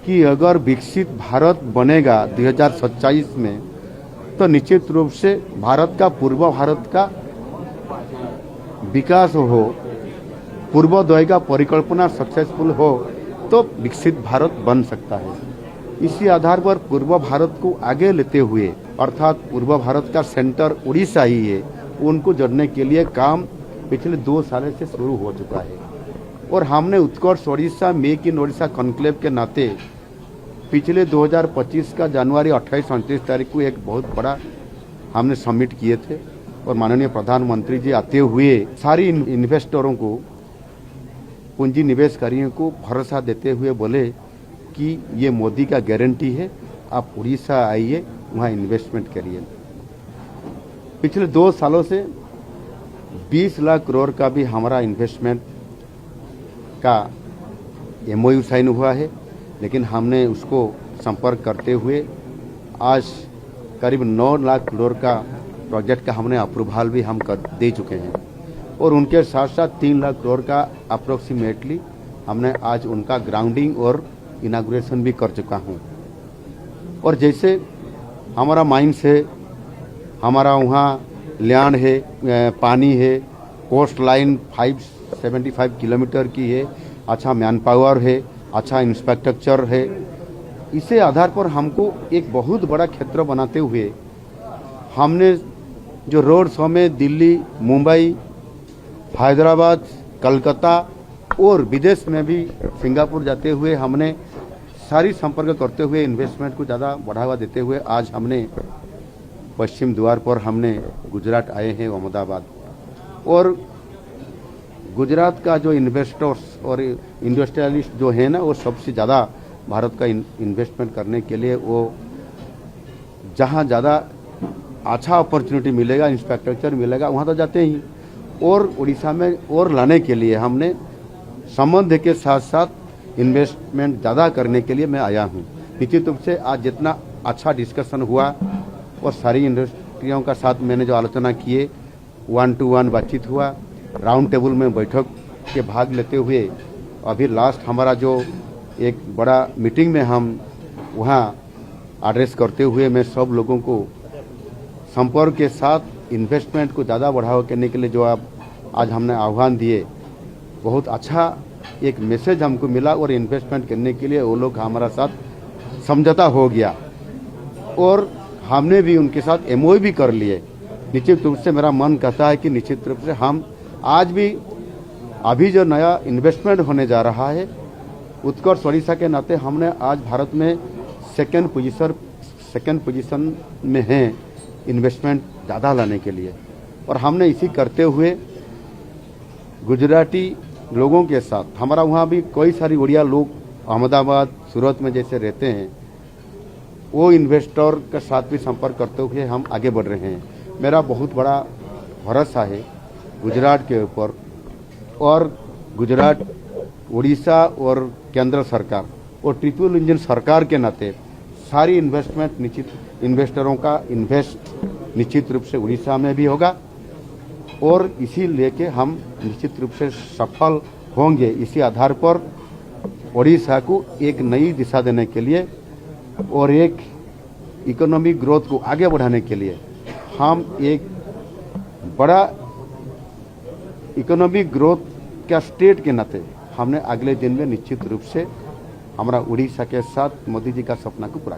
कि अगर विकसित भारत बनेगा 2047 में तो निश्चित रूप से भारत का पूर्व भारत का विकास हो, पूर्वोदय का परिकल्पना सक्सेसफुल हो तो विकसित भारत बन सकता है। इसी आधार पर पूर्व भारत को आगे लेते हुए अर्थात पूर्व भारत का सेंटर उड़ीसा ही है, उनको जोड़ने के लिए काम पिछले 2 साल से शुरू हो चुका है। और हमने Utkarsh Odisha make in Odisha conclave के नाते पिछले 2025 का जनवरी 28-29 तारीख को एक बहुत बड़ा हमने समिट किए थे और माननीय प्रधानमंत्री जी आते हुए सारी इन्वेस्टरों को, पूंजी निवेशकारियों को भरोसा देते हुए बोले कि ये मोदी का गारंटी है, आप उड़ीसा आइए, वहाँ इन्वेस्टमेंट करिए। पिछले 2 सालों से 20 लाख करोड़ का भी हमारा इन्वेस्टमेंट का MOU साइन हुआ है, लेकिन हमने उसको संपर्क करते हुए आज करीब 9 लाख करोड़ का प्रोजेक्ट का हमने अप्रूवल भी हम कर दे चुके हैं और उनके साथ साथ 3 लाख करोड़ का अप्रोक्सीमेटली हमने आज उनका ग्राउंडिंग और इनाग्रेशन भी कर चुका हूं। और जैसे हमारा माइंस है, हमारा वहाँ लैंड है, पानी है, कोस्ट लाइन 575 किलोमीटर की है, अच्छा मैन पावर है, अच्छा इंफ्रास्ट्रक्चर है। इसे आधार पर हमको एक बहुत बड़ा क्षेत्र बनाते हुए हमने जो रोड शो में दिल्ली, मुंबई, हैदराबाद, कलकत्ता और विदेश में भी सिंगापुर जाते हुए हमने सारी संपर्क करते हुए इन्वेस्टमेंट को ज़्यादा बढ़ावा देते हुए आज हमने पश्चिम द्वार पर हमने गुजरात आए हैं, अहमदाबाद। और गुजरात का जो इन्वेस्टर्स और इंडस्ट्रियलिस्ट जो है ना, वो सबसे ज़्यादा भारत का इन्वेस्टमेंट करने के लिए वो जहाँ ज़्यादा अच्छा अपॉर्चुनिटी मिलेगा, इंफ्रास्ट्रक्चर मिलेगा, वहाँ तो जाते ही। और उड़ीसा में और लाने के लिए हमने संबंध के साथ साथ इन्वेस्टमेंट ज़्यादा करने के लिए मैं आया हूँ। निश्चित रूप से आज जितना अच्छा डिस्कशन हुआ और सारी इंडस्ट्रियों का साथ मैंने जो आलोचना किए, 1-to-1 बातचीत हुआ, राउंड टेबल में बैठक के भाग लेते हुए अभी लास्ट हमारा जो एक बड़ा मीटिंग में हम वहाँ एड्रेस करते हुए मैं सब लोगों को संपर्क के साथ इन्वेस्टमेंट को ज़्यादा बढ़ावा करने के लिए जो आप आज हमने आह्वान दिए, बहुत अच्छा एक मैसेज हमको मिला और इन्वेस्टमेंट करने के लिए वो लोग हमारा साथ समझौता हो गया और हमने भी उनके साथ MOU भी कर लिए। निश्चित रूप से मेरा मन कहता है कि निश्चित रूप से हम आज भी अभी जो नया इन्वेस्टमेंट होने जा रहा है, उत्कर्ष ओडिशा के नाते हमने आज भारत में सेकंड पोजीशन में हैं इन्वेस्टमेंट ज़्यादा लाने के लिए। और हमने इसी करते हुए गुजराती लोगों के साथ, हमारा वहाँ भी कई सारी उड़िया लोग अहमदाबाद, सूरत में जैसे रहते हैं, वो इन्वेस्टर के साथ भी संपर्क करते हुए हम आगे बढ़ रहे हैं। मेरा बहुत बड़ा भरोसा है गुजरात के ऊपर और गुजरात, उड़ीसा और केंद्र सरकार और ट्रिपल इंजन सरकार के नाते सारी इन्वेस्टरों का इन्वेस्ट निश्चित रूप से उड़ीसा में भी होगा और इसी लेके हम निश्चित रूप से सफल होंगे। इसी आधार पर उड़ीसा को एक नई दिशा देने के लिए और एक इकोनॉमिक ग्रोथ को आगे बढ़ाने के लिए हम एक बड़ा इकोनॉमिक ग्रोथ का स्टेट के नाते हमने अगले दिन में निश्चित रूप से हमारा उड़ीसा के साथ मोदी जी का सपना को पूरा